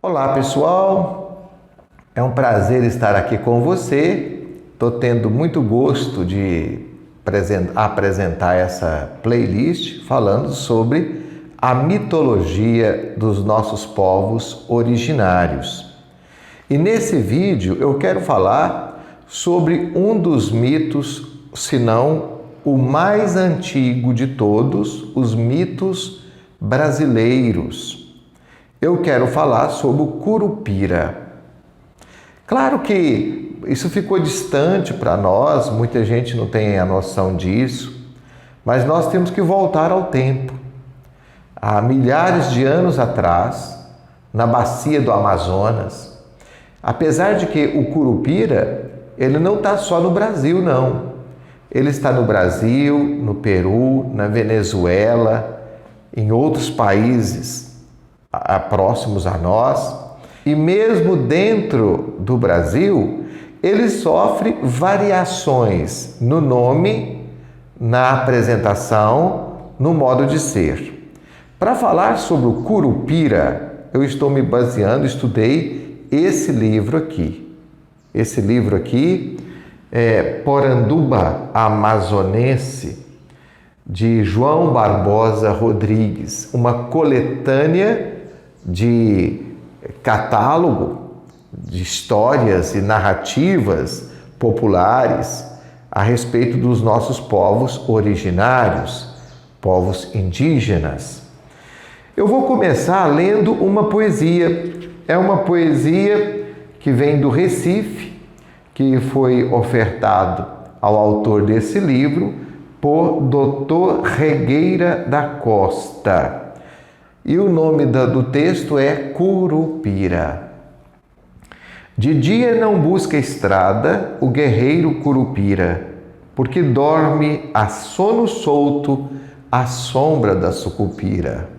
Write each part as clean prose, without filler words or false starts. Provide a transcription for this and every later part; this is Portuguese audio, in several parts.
Olá pessoal, é um prazer estar aqui com você. Estou tendo muito gosto de apresentar essa playlist falando sobre a mitologia dos nossos povos originários. E nesse vídeo eu quero falar sobre um dos mitos, se não o mais antigo de todos, os mitos brasileiros. Eu quero falar sobre o Curupira. Claro que isso ficou distante para nós, muita gente não tem a noção disso, mas nós temos que voltar ao tempo. Há milhares de anos atrás, na bacia do Amazonas, apesar de que o Curupira, ele não está só no Brasil, não. Ele está no Brasil, no Peru, na Venezuela, em outros países próximos a nós, e mesmo dentro do Brasil, ele sofre variações no nome, na apresentação, no modo de ser. Para falar sobre o Curupira, eu estou me baseando, estudei esse livro aqui. Esse livro aqui é Poranduba Amazonense, de João Barbosa Rodrigues, uma coletânea de catálogo de histórias e narrativas populares a respeito dos nossos povos originários, povos indígenas. Eu vou começar lendo uma poesia. É uma poesia que vem do Recife, que foi ofertado ao autor desse livro por Dr. Regueira da Costa. E o nome do texto é Curupira. De dia não busca estrada o guerreiro Curupira, porque dorme a sono solto à sombra da sucupira.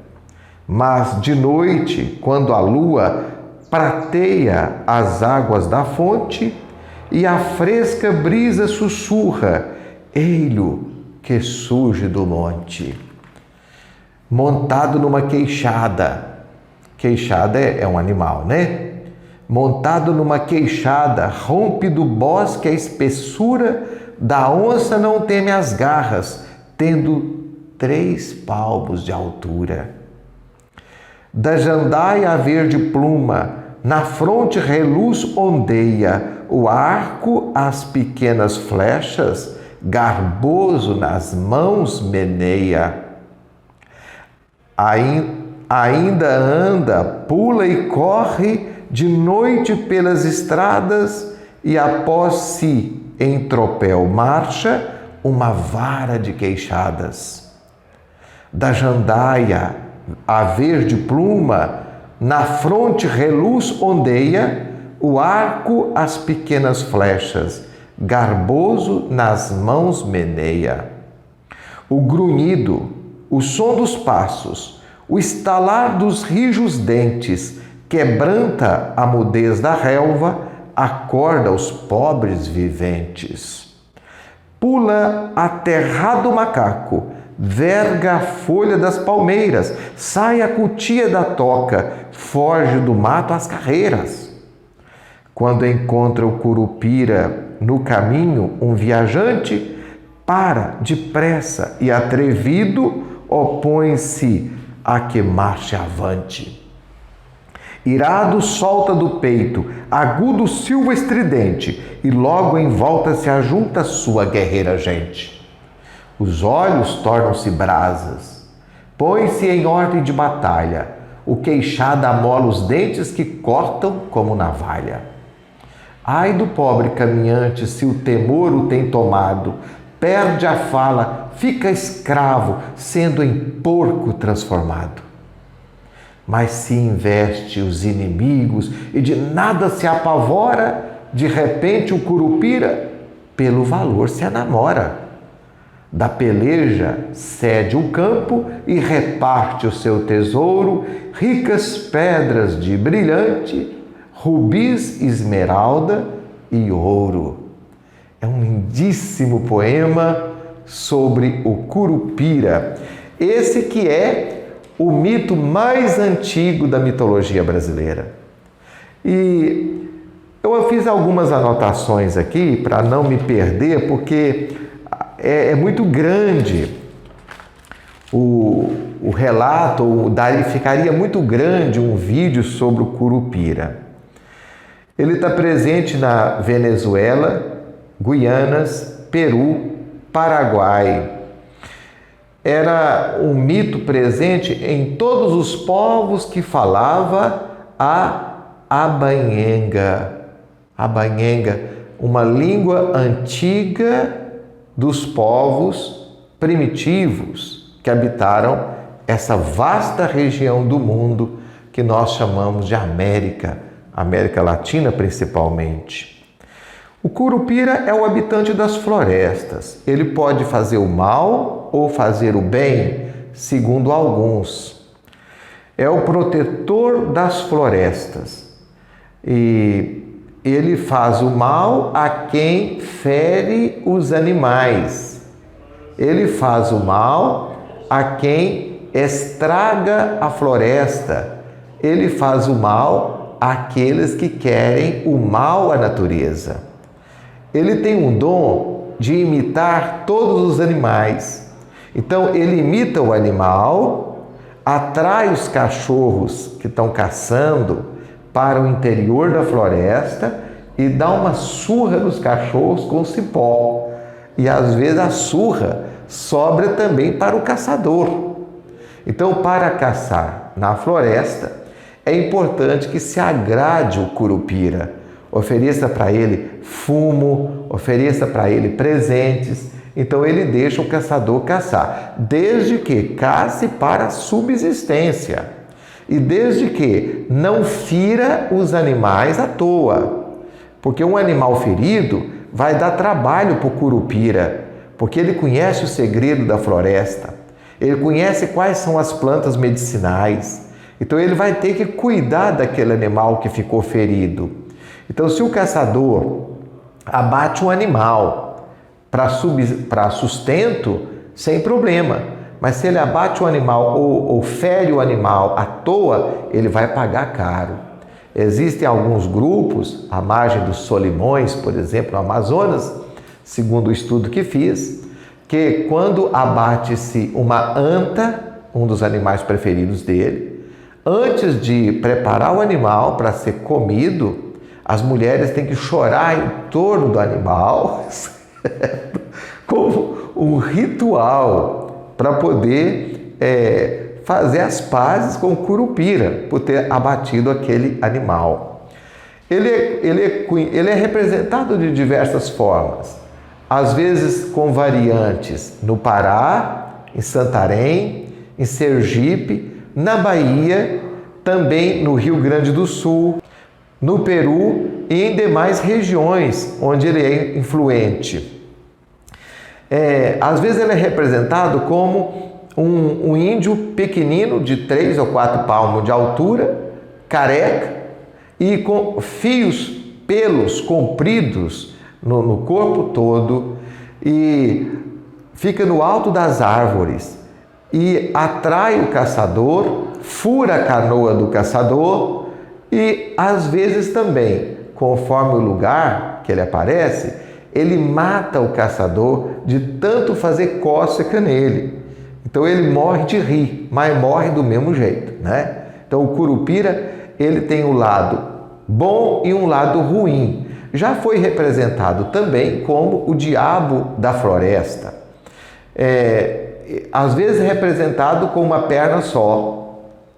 Mas de noite, quando a lua prateia as águas da fonte e a fresca brisa sussurra, ei-lo que surge do monte. Montado numa queixada. Queixada é um animal, né? Montado numa queixada, rompe do bosque a espessura, da onça não teme as garras, tendo 3 palmos de altura. Da jandaia a verde pluma, na fronte reluz ondeia, o arco as pequenas flechas, garboso nas mãos meneia. Ainda anda, pula e corre de noite pelas estradas e após si em tropel marcha uma vara de queixadas. Da jandaia a verde pluma, na fronte reluz ondeia, o arco as pequenas flechas, garboso nas mãos meneia. O grunhido, o som dos passos, o estalar dos rijos dentes, quebranta a mudez da relva, acorda os pobres viventes. Pula aterrado o macaco, verga a folha das palmeiras, sai a cutia da toca, foge do mato às carreiras. Quando encontra o Curupira no caminho, um viajante para depressa e atrevido opõe-se a que marche avante. Irado solta do peito, agudo silva estridente, e logo em volta se ajunta sua guerreira gente. Os olhos tornam-se brasas, põe-se em ordem de batalha, o queixada amola os dentes que cortam como navalha. Ai do pobre caminhante se o temor o tem tomado, perde a fala, fica escravo, sendo em porco transformado. Mas se investe os inimigos e de nada se apavora, de repente o Curupira pelo valor se enamora. Da peleja cede o campo e reparte o seu tesouro, ricas pedras de brilhante, rubis, esmeralda e ouro. É um lindíssimo poema sobre o Curupira. Esse que é o mito mais antigo da mitologia brasileira. E eu fiz algumas anotações aqui para não me perder, porque é muito grande o relato, ficaria muito grande um vídeo sobre o Curupira. Ele está presente na Venezuela, Guianas, Peru, Paraguai. Era um mito presente em todos os povos que falava a Abanhenga. Abanhenga, uma língua antiga dos povos primitivos que habitaram essa vasta região do mundo que nós chamamos de América Latina principalmente. O Curupira é o habitante das florestas. Ele pode fazer o mal ou fazer o bem, segundo alguns. É o protetor das florestas. E ele faz o mal a quem fere os animais. Ele faz o mal a quem estraga a floresta. Ele faz o mal àqueles que querem o mal à natureza. Ele tem um dom de imitar todos os animais. Então, ele imita o animal, atrai os cachorros que estão caçando para o interior da floresta e dá uma surra nos cachorros com cipó. E às vezes a surra sobra também para o caçador. Então, para caçar na floresta, é importante que se agrade o Curupira. Ofereça para ele fumo, ofereça para ele presentes. Então ele deixa o caçador caçar, desde que cace para a subsistência e desde que não fira os animais à toa. Porque um animal ferido vai dar trabalho para o Curupira, porque ele conhece o segredo da floresta, ele conhece quais são as plantas medicinais. Então ele vai ter que cuidar daquele animal que ficou ferido. Então, se o caçador abate um animal para sustento, sem problema. Mas se ele abate o animal ou fere o animal à toa, ele vai pagar caro. Existem alguns grupos, à margem dos Solimões, por exemplo, no Amazonas, segundo o estudo que fiz, que quando abate-se uma anta, um dos animais preferidos dele, antes de preparar o animal para ser comido, as mulheres têm que chorar em torno do animal como um ritual para poder fazer as pazes com o Curupira por ter abatido aquele animal. Ele é representado de diversas formas, às vezes com variantes no Pará, em Santarém, em Sergipe, na Bahia, também no Rio Grande do Sul, no Peru e em demais regiões onde ele é influente. Às vezes ele é representado como um índio pequenino de 3 ou 4 palmos de altura, careca e com pelos compridos no corpo todo, e fica no alto das árvores e atrai o caçador, fura a canoa do caçador. E, às vezes também, conforme o lugar que ele aparece, ele mata o caçador de tanto fazer cócega nele. Então, ele morre de rir, mas morre do mesmo jeito, né? Então, o Curupira, ele tem um lado bom e um lado ruim. Já foi representado também como o diabo da floresta. Às vezes representado com uma perna só,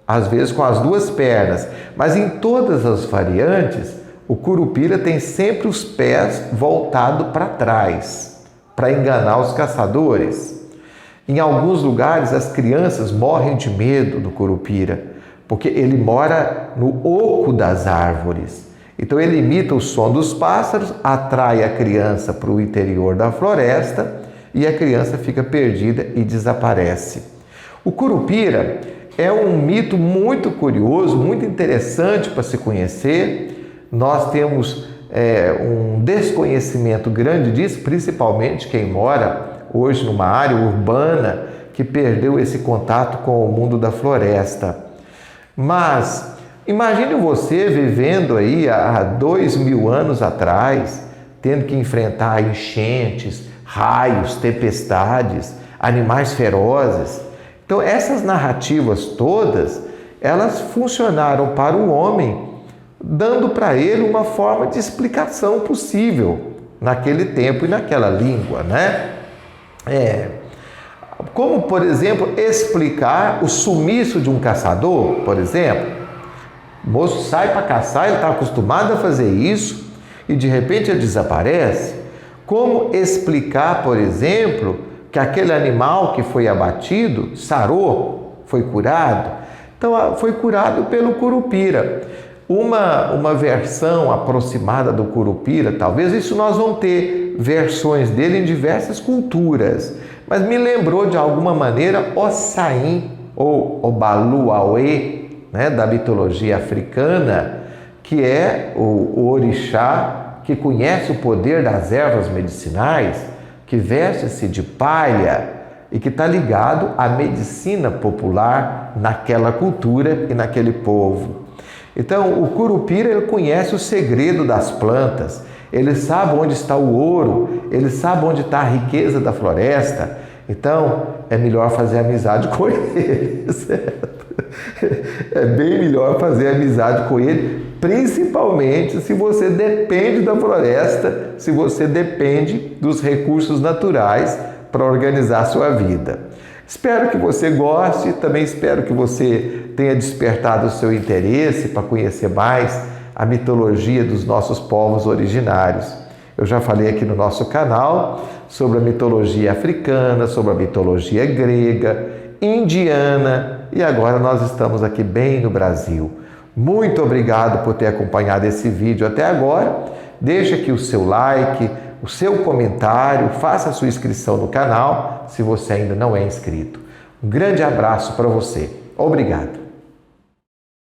às vezes com as 2 pernas, mas em todas as variantes, o Curupira tem sempre os pés voltados para trás, para enganar os caçadores. Em alguns lugares, as crianças morrem de medo do Curupira, porque ele mora no oco das árvores. Então ele imita o som dos pássaros, atrai a criança para o interior da floresta e a criança fica perdida e desaparece. O Curupira é um mito muito curioso, muito interessante para se conhecer. Nós temos um desconhecimento grande disso, principalmente quem mora hoje numa área urbana que perdeu esse contato com o mundo da floresta. Mas Imagine você vivendo aí há 2000 anos atrás, tendo que enfrentar enchentes, raios, tempestades, animais ferozes. Então, essas narrativas todas, elas funcionaram para o homem, dando para ele uma forma de explicação possível naquele tempo e naquela língua, né? Como, por exemplo, explicar o sumiço de um caçador, por exemplo. O moço sai para caçar, ele está acostumado a fazer isso e de repente ele desaparece. Como explicar, por exemplo, que aquele animal que foi abatido sarou, foi curado? Então, foi curado pelo Curupira. Uma versão aproximada do Curupira, talvez isso nós vamos ter versões dele em diversas culturas, mas me lembrou de alguma maneira Ossain ou Obaluauê, né, da mitologia africana, que é o orixá que conhece o poder das ervas medicinais, que veste-se de palha e que está ligado à medicina popular naquela cultura e naquele povo. Então, o Curupira, ele conhece o segredo das plantas, ele sabe onde está o ouro, ele sabe onde está a riqueza da floresta. Então, é melhor fazer amizade com ele, certo? É bem melhor fazer amizade com ele, principalmente se você depende da floresta, se você depende dos recursos naturais para organizar a sua vida. Espero que você goste, também espero que você tenha despertado o seu interesse para conhecer mais a mitologia dos nossos povos originários. Eu já falei aqui no nosso canal sobre a mitologia africana, sobre a mitologia grega, indiana e agora nós estamos aqui bem no Brasil. Muito obrigado por ter acompanhado esse vídeo até agora. Deixa aqui o seu like, o seu comentário, faça a sua inscrição no canal se você ainda não é inscrito. Um grande abraço para você. Obrigado.